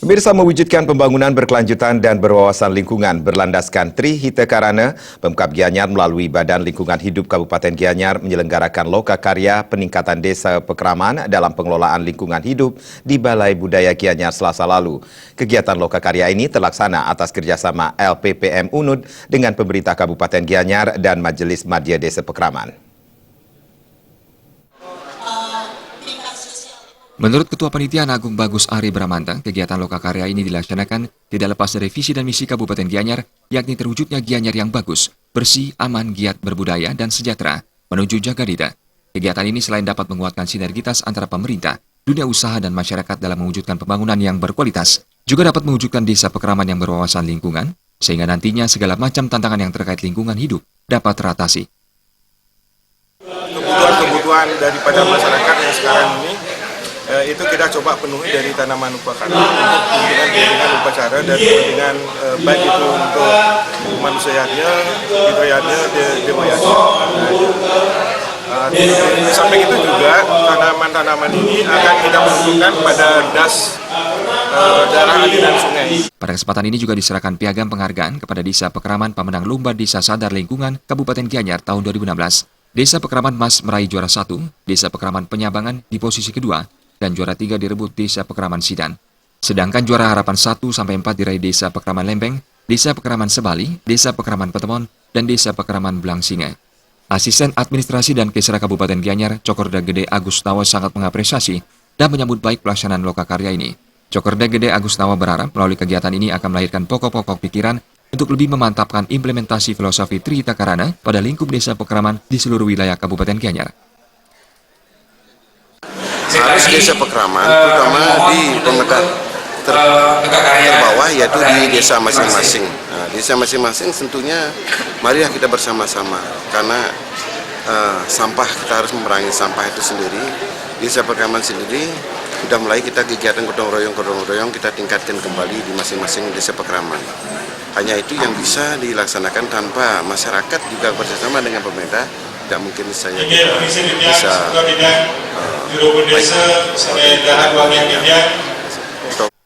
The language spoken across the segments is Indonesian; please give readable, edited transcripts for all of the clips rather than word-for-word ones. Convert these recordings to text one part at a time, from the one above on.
Pemirsa, mewujudkan pembangunan berkelanjutan dan berwawasan lingkungan berlandaskan Tri Hita Karana, Pemkab Gianyar melalui Badan Lingkungan Hidup Kabupaten Gianyar menyelenggarakan loka karya peningkatan desa Pekraman dalam pengelolaan lingkungan hidup di Balai Budaya Gianyar Selasa lalu. Kegiatan loka karya ini terlaksana atas kerjasama LPPM UNUD dengan pemerintah Kabupaten Gianyar dan Majelis Madya Desa Pekraman. Menurut Ketua Panitia Agung Bagus Ari Bramanta, kegiatan loka karya ini dilaksanakan tidak lepas dari visi dan misi Kabupaten Gianyar, yakni terwujudnya Gianyar yang bagus, bersih, aman, giat, berbudaya, dan sejahtera, menuju Jagadita. Kegiatan ini selain dapat menguatkan sinergitas antara pemerintah, dunia usaha, dan masyarakat dalam mewujudkan pembangunan yang berkualitas, juga dapat mewujudkan desa Pekraman yang berwawasan lingkungan, sehingga nantinya segala macam tantangan yang terkait lingkungan hidup dapat teratasi. Kebutuhan daripada masyarakat yang sekarang ini itu kita coba penuhi dari tanaman upacara untuk kepentingan upacara dan kepentingan baik itu untuk manusianya, hidroyanya, demoyanya. Di samping itu juga tanaman-tanaman ini akan kita peruntukkan pada das daerah aliran sungai. Pada kesempatan ini juga diserahkan piagam penghargaan kepada Desa Pekraman pemenang Lomba Desa Sadar Lingkungan Kabupaten Gianyar tahun 2016. Desa Pekraman Mas meraih juara 1, Desa Pekraman Penyabangan di posisi kedua, dan juara 3 direbut Desa Pekraman Sidan. Sedangkan juara harapan 1-4 diraih Desa Pekraman Lembeng, Desa Pekraman Sebali, Desa Pekraman Petemon, dan Desa Pekraman Belangsinga. Asisten Administrasi dan Kesra Kabupaten Gianyar, Cokorda Gede Agustawa sangat mengapresiasi dan menyambut baik pelaksanaan loka karya ini. Cokorda Gede Agustawa berharap melalui kegiatan ini akan melahirkan pokok-pokok pikiran untuk lebih memantapkan implementasi filosofi Tri Hita Karana pada lingkup Desa Pekraman di seluruh wilayah Kabupaten Gianyar. Harus desa Pekraman, terutama di pemetaan terbawah, yaitu di desa masing-masing. Nah, desa masing-masing tentunya marilah kita bersama-sama, karena sampah kita harus memerangi sampah itu sendiri. Desa Pekraman sendiri sudah mulai kita kegiatan gotong royong kita tingkatkan kembali di masing-masing desa Pekraman. Hanya itu yang bisa dilaksanakan tanpa masyarakat juga bersama dengan pemerintah. Tidak mungkin saya bisa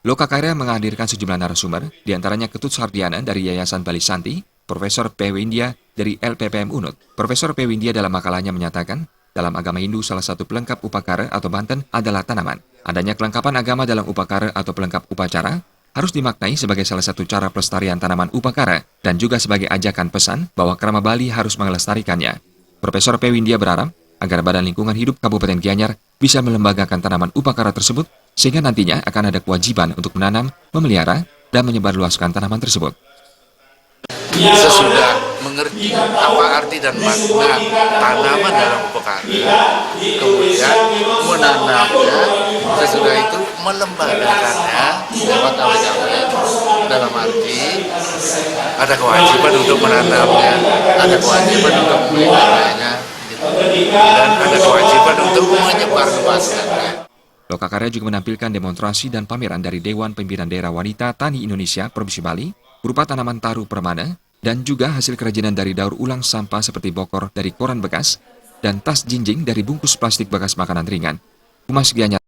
Loka karya menghadirkan sejumlah narasumber, diantaranya Ketut Sardiana dari Yayasan Bali Santi, Profesor P. Windia dari LPPM UNUD. Profesor P. Windia dalam makalahnya menyatakan, dalam agama Hindu salah satu pelengkap upakara atau banten adalah tanaman. Adanya kelengkapan agama dalam upakara atau pelengkap upacara harus dimaknai sebagai salah satu cara pelestarian tanaman upakara dan juga sebagai ajakan pesan bahwa krama Bali harus melestarikannya. Profesor P. Windia berharap agar Badan Lingkungan Hidup Kabupaten Gianyar bisa melembagakan tanaman upakara tersebut sehingga nantinya akan ada kewajiban untuk menanam, memelihara, dan menyebarluaskan tanaman tersebut. Sesudah mengerti apa arti dan makna tanaman dalam upakara, kemudian menanamnya, sesudah itu melembagakannya lewat awet-awet, dalam arti ada kewajiban untuk menanamnya, ada kewajiban untuk memeliharanya, dan ada kewajiban untuk menyebarluaskannya. Loka karya juga menampilkan demonstrasi dan pameran dari Dewan Pimpinan Daerah Wanita Tani Indonesia Provinsi Bali berupa tanaman taru permana dan juga hasil kerajinan dari daur ulang sampah seperti bokor dari koran bekas dan tas jinjing dari bungkus plastik bekas makanan ringan. Humas Gianyar